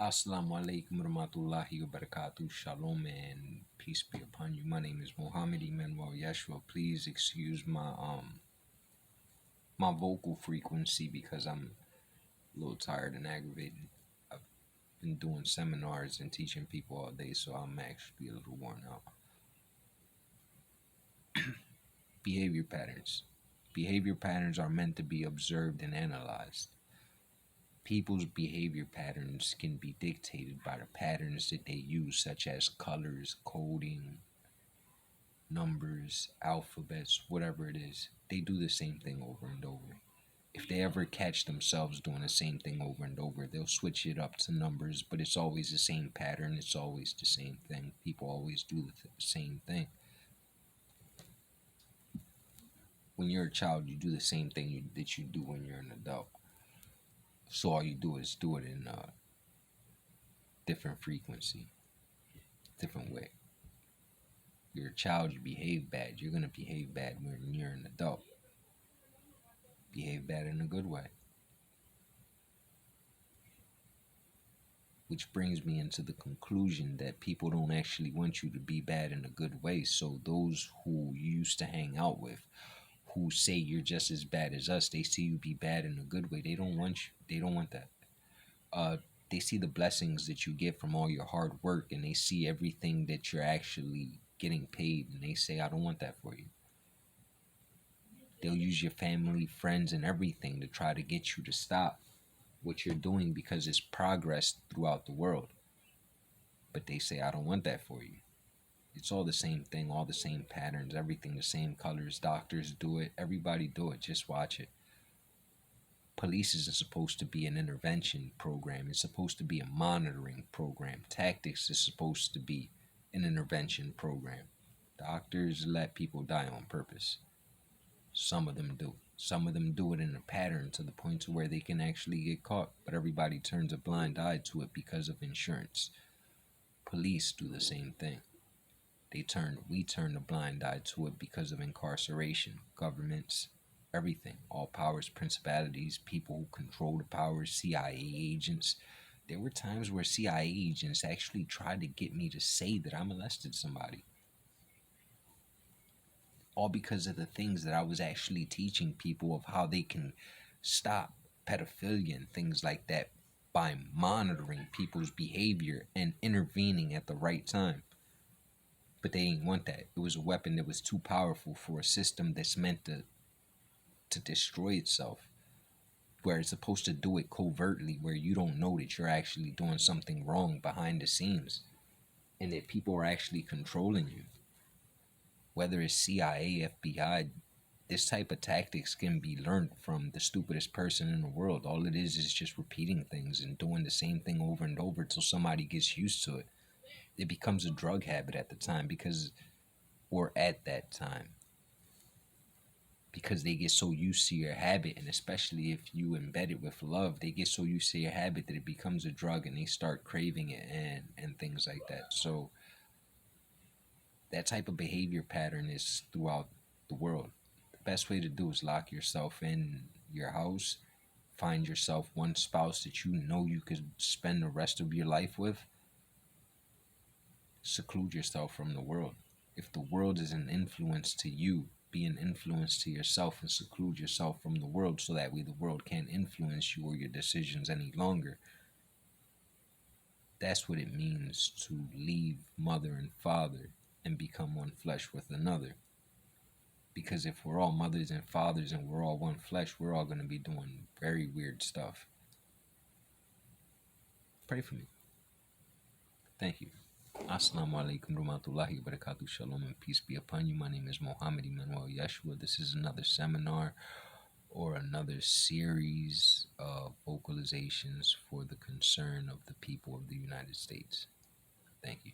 Assalamu alaikum warahmatullahi wabarakatuh. Shalom and peace be upon you. My name is Muhammad Emmanuel Yeshua. Please excuse my vocal frequency because I'm a little tired and aggravated. I've been doing seminars and teaching people all day, so I'm actually a little worn out. Behavior patterns. Behavior patterns are meant to be observed and analyzed. People's behavior patterns can be dictated by the patterns that they use, such as colors, coding, numbers, alphabets, whatever it is. They do the same thing over and over. If they ever catch themselves doing the same thing over and over, they'll switch it up to numbers, but it's always the same pattern. It's always the same thing. People always do the same thing. When you're a child, you do the same thing that you do when you're an adult. So all you do is do it in a different frequency, different way. You're a child, you behave bad. You're going to behave bad when you're an adult. Behave bad in a good way. Which brings me into the conclusion that people don't actually want you to be bad in a good way. So those who you used to hang out with, who say you're just as bad as us, they see you be bad in a good way. They don't want you. They don't want that. They see the blessings that you get from all your hard work, and they see everything that you're actually getting paid, and they say, I don't want that for you. They'll use your family, friends, and everything to try to get you to stop what you're doing because it's progress throughout the world. But they say, I don't want that for you. It's all the same thing, all the same patterns, everything the same colors. Doctors do it. Everybody do it. Just watch it. Police isn't supposed to be an intervention program. It's supposed to be a monitoring program. Tactics is supposed to be an intervention program. Doctors let people die on purpose. Some of them do. Some of them do it in a pattern to the point to where they can actually get caught. But everybody turns a blind eye to it because of insurance. Police do the same thing. We turn a blind eye to it because of incarceration, governments, everything, all powers, principalities, people who control the powers, CIA agents. There were times where CIA agents actually tried to get me to say that I molested somebody. All because of the things that I was actually teaching people of how they can stop pedophilia and things like that by monitoring people's behavior and intervening at the right time. But they didn't want that. It was a weapon that was too powerful for a system that's meant to destroy itself. Where it's supposed to do it covertly, where you don't know that you're actually doing something wrong behind the scenes. And that people are actually controlling you. Whether it's CIA, FBI, this type of tactics can be learned from the stupidest person in the world. All it is just repeating things and doing the same thing over and over till somebody gets used to it. It becomes a drug habit at the time at that time. Because they get so used to your habit, and especially if you embed it with love, they get so used to your habit that it becomes a drug and they start craving it and things like that. So that type of behavior pattern is throughout the world. The best way to do is lock yourself in your house, find yourself one spouse that you know you could spend the rest of your life with. Seclude yourself from the world. If the world is an influence to you, be an influence to yourself and seclude yourself from the world so that way the world can't influence you or your decisions any longer. That's what it means to leave mother and father and become one flesh with another. Because if we're all mothers and fathers and we're all one flesh, we're all going to be doing very weird stuff. Pray for me. Thank you. Assalamu alaikum warahmatullahi wabarakatuh. Shalom and peace be upon you. My name is Muhammad Emmanuel Yeshua. This is another seminar or another series of vocalizations for the concern of the people of the United States. Thank you.